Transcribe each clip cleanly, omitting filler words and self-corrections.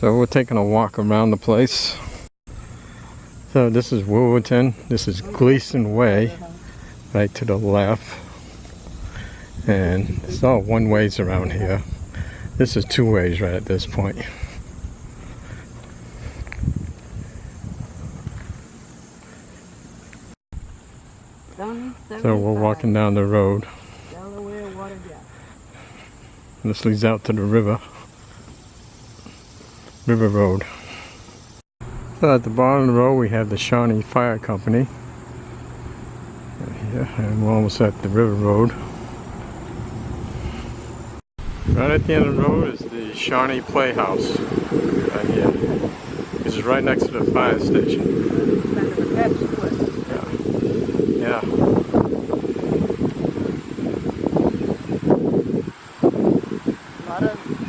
So we're taking a walk around the place. So this is Worthington. This is Gleason Way, right to the left. And it's all one ways around here. This is two ways right at this point. So we're walking down the road. This leads out to the river road. So at the bottom of the road we have the Shawnee Fire Company. Here, and we're almost at the river road. Right at the end of the road is the Shawnee Playhouse. Right here. This is right next to the fire station. Yeah.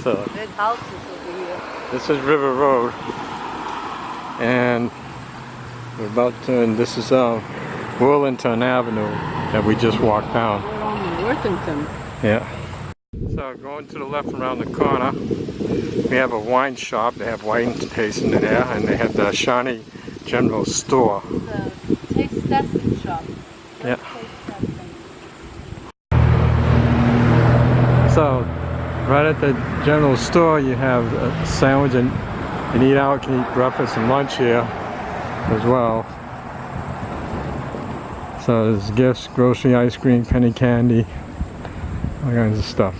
So, big houses over here. This is River Road, and we're about to, and this is Worthington Avenue that we just walked down. We're on Worthington. Yeah. So going to the left around the corner, we have a wine shop. They have wine tasting in there, and they have the Shawnee General Store. It's a taste testing shop. Yeah. So, right at the general store, you have a sandwich, and you can eat out, can eat breakfast and lunch here as well. So there's gifts, grocery, ice cream, penny candy, all kinds of stuff.